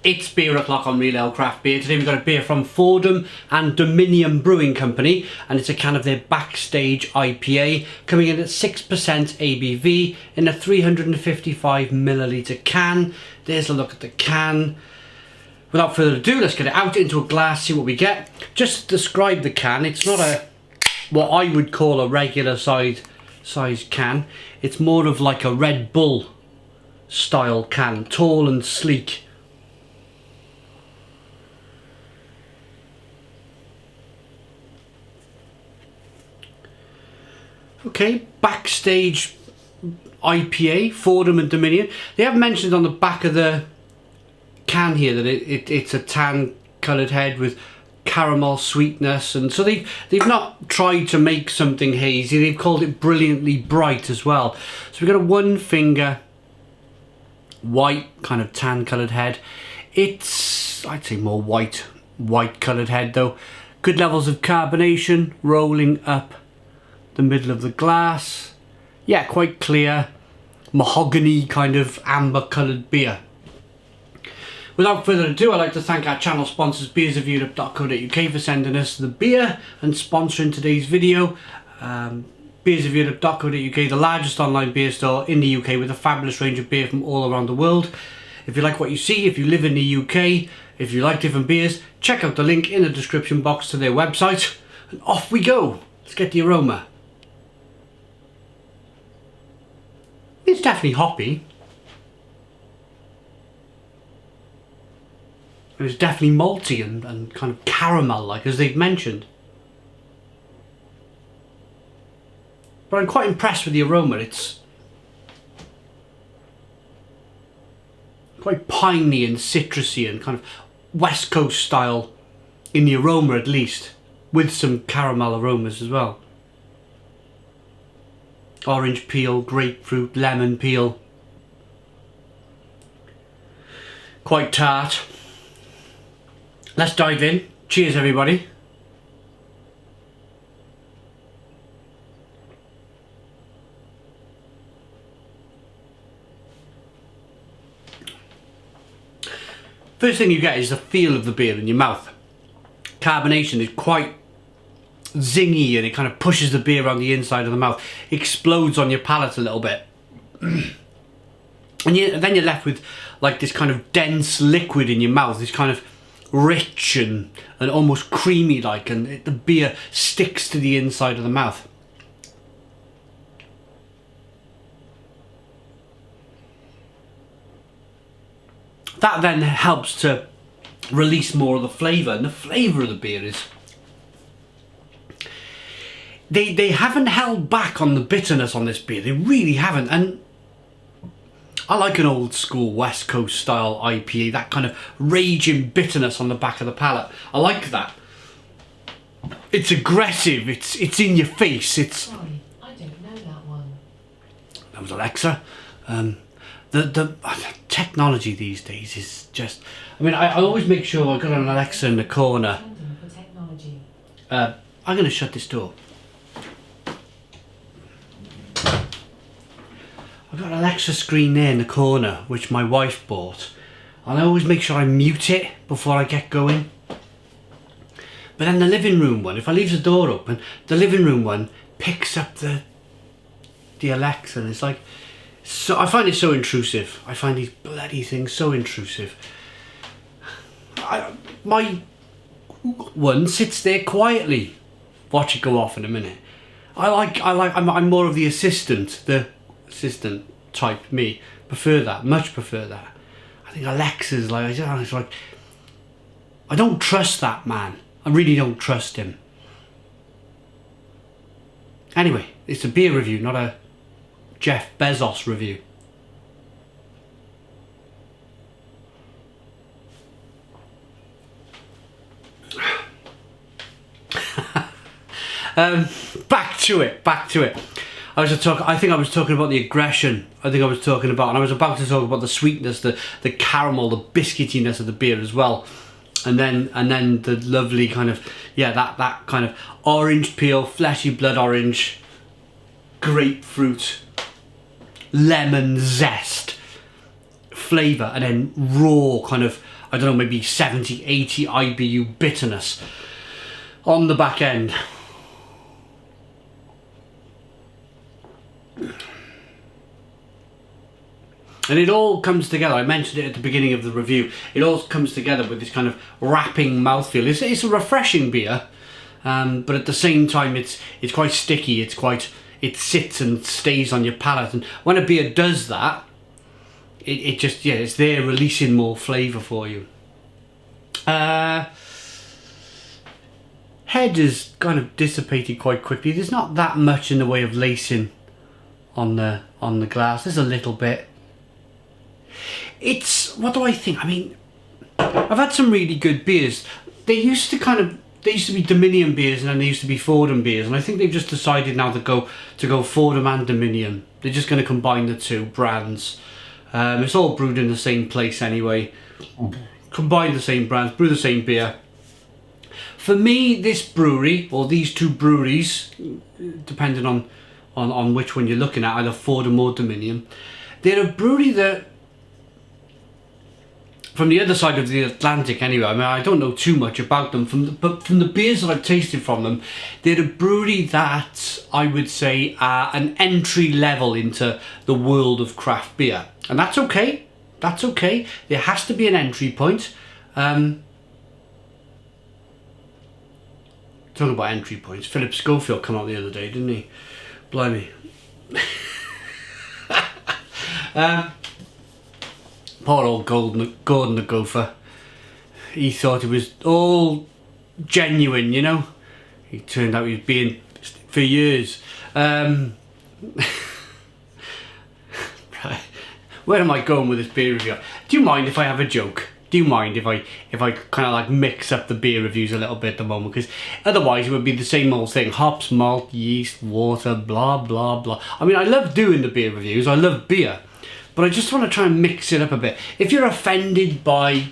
It's beer o'clock on Real Ale Craft Beer. Today we've got a beer from Fordham and Dominion Brewing Company, and it's a can of their BackStage IPA, coming in at 6% ABV in a 355ml can. There's a look at the can. Without further ado, let's get it out into a glass, see what we get. Just to describe the can, it's not what I would call a regular size can. It's more of like a Red Bull style can, tall and sleek. Okay, BackStage IPA, Fordham and Dominion. They have mentioned on the back of the can here that it's a tan coloured head with caramel sweetness, and so they've not tried to make something hazy. They've called it brilliantly bright as well. So we've got a one finger white kind of tan coloured head. It's, I'd say, more white coloured head though. Good levels of carbonation rolling up the middle of the glass. Yeah, quite clear, mahogany kind of amber coloured beer. Without further ado, I'd like to thank our channel sponsors beersofeurope.co.uk for sending us the beer and sponsoring today's video. Beersofeurope.co.uk, the largest online beer store in the UK with a fabulous range of beer from all around the world. If you like what you see, if you live in the UK, if you like different beers, check out the link in the description box to their website, and off we go. Let's get the aroma. It's definitely hoppy. It's definitely malty and kind of caramel-like, as they've mentioned. But I'm quite impressed with the aroma. It's quite piney and citrusy and kind of West Coast style in the aroma, at least, with some caramel aromas as well. Orange peel, grapefruit, lemon peel. Quite tart. Let's dive in. Cheers, everybody. First thing you get is the feel of the beer in your mouth. Carbonation is quite zingy and it kind of pushes the beer around the inside of the mouth, explodes on your palate a little bit. And then you're left with like this kind of dense liquid in your mouth, this kind of rich and almost creamy like, and the beer sticks to the inside of the mouth. That then helps to release more of the flavour, and the flavour of the beer is... They haven't held back on the bitterness on this beer, they really haven't, and I like an old school West Coast style IPA, that kind of raging bitterness on the back of the palate. I like that. It's aggressive, it's in your face, it's... Sorry, I don't know that one. That was Alexa. The technology these days is just... I mean, I always make sure I've got an Alexa in the corner. For technology. I'm going to shut this door. I've got an Alexa screen there in the corner, which my wife bought. And I always make sure I mute it before I get going. But then the living room one, if I leave the door open, the living room one picks up the Alexa, and it's like... So I find it so intrusive. I find these bloody things so intrusive. My one sits there quietly. Watch it go off in a minute. I'm more of the assistant type. Me prefer that, much prefer that. I think Alexa's like, it's like, I don't trust that man. I really don't trust him. Anyway, it's a beer review, not a Jeff Bezos review. Back to it. I think I was talking about the aggression. And I was about the sweetness, the caramel, the biscuitiness of the beer as well. And then the lovely kind of, yeah, that kind of orange peel, fleshy blood orange, grapefruit, lemon zest flavour, and then raw kind of I don't know, maybe 70, 80 IBU bitterness on the back end. And it all comes together. I mentioned it at the beginning of the review. It all comes together with this kind of wrapping mouthfeel. It's a refreshing beer, but at the same time, it's quite sticky. It sits and stays on your palate. And when a beer does that, it's there releasing more flavour for you. Head is kind of dissipated quite quickly. There's not that much in the way of lacing on the glass. There's a little bit. What do I think? I mean, I've had some really good beers. They used to be Dominion beers, and then they used to be Fordham beers, and I think they've just decided now to go Fordham and Dominion. They're just going to combine the two brands. It's all brewed in the same place anyway. Combine the same brands, brew the same beer. For me, this brewery, or these two breweries, depending on which one you're looking at, either Fordham or Dominion, they're a brewery that, from the other side of the Atlantic anyway, I mean, I don't know too much about them, but from the beers that I've tasted from them, they're a brewery that I would say are an entry level into the world of craft beer. And that's okay. That's okay. There has to be an entry point. Talking about entry points, Philip Schofield came out the other day, didn't he? Blimey. Poor old Gordon the Gopher. He thought it was all genuine, you know. He turned out he was being for years. Right. Where am I going with this beer review? Do you mind if I have a joke? Do you mind if I kind of like mix up the beer reviews a little bit at the moment? Because otherwise it would be the same old thing. Hops, malt, yeast, water, blah, blah, blah. I mean, I love doing the beer reviews. I love beer. But I just want to try and mix it up a bit. If you're offended by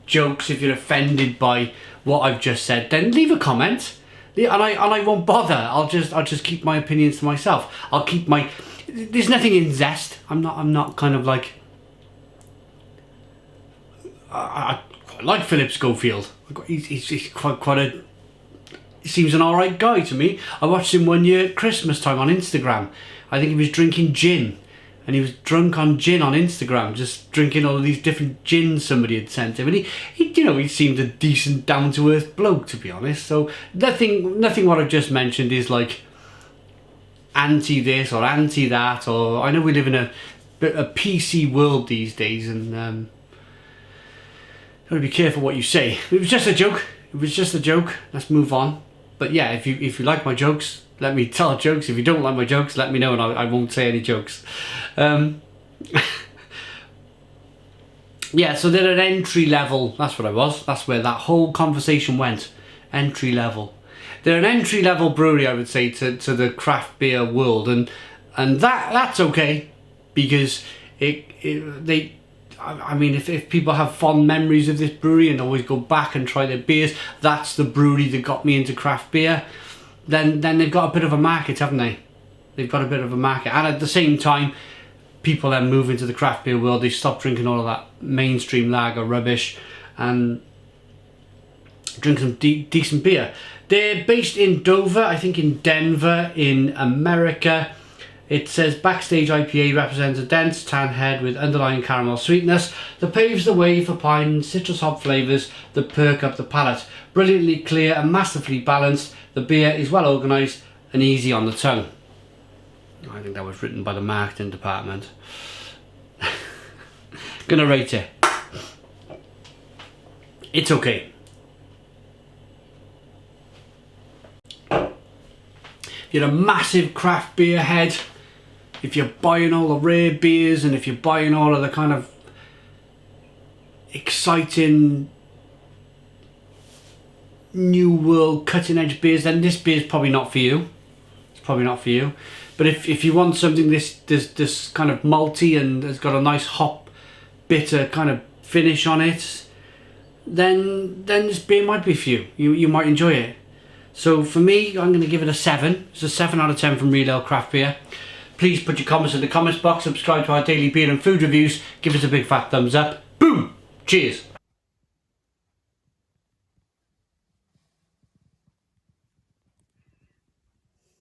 jokes, if you're offended by what I've just said, then leave a comment. And I won't bother. I'll just keep my opinions to myself. I'll keep my... There's nothing in zest. I'm not kind of like... I quite like Philip Schofield. He's quite a... He seems an alright guy to me. I watched him one year at Christmas time on Instagram. I think he was drinking gin. And he was drunk on gin on Instagram, just drinking all of these different gins somebody had sent him. And he seemed a decent, down-to-earth bloke, to be honest. So nothing what I've just mentioned is like anti this or anti that. Or I know we live in a PC world these days, and gotta be careful what you say. It was just a joke. It was just a joke. Let's move on. But yeah, if you like my jokes, let me tell jokes. If you don't like my jokes, let me know, and I won't say any jokes. Yeah, so they're an entry level. That's what I was. That's where that whole conversation went. Entry level. They're an entry level brewery, I would say, to the craft beer world, and that's okay, because I mean, if people have fond memories of this brewery and always go back and try their beers, that's the brewery that got me into craft beer. Then they've got a bit of a market, haven't they? They've got a bit of a market, and at the same time, people then move into the craft beer world. They stop drinking all of that mainstream lager rubbish and drink some decent beer. They're based in Dover, I think in Denver, in America. It says BackStage IPA represents a dense tan head with underlying caramel sweetness that paves the way for pine and citrus hop flavours that perk up the palate. Brilliantly clear and masterfully balanced, the beer is well organised and easy on the tongue. I think that was written by the marketing department. Gonna rate it. It's okay. If you're a massive craft beer head, if you're buying all the rare beers, and if you're buying all of the kind of exciting new world cutting edge beers, then this beer is probably not for you. It's probably not for you. But if you want something this kind of malty and has got a nice hop bitter kind of finish on it, then this beer might be for you. You might enjoy it. So for me, I'm going to give it a 7. It's a 7 out of 10 from Real Ale Craft Beer. Please put your comments in the comments box, subscribe to our daily beer and food reviews, give us a big fat thumbs up. Boom! Cheers!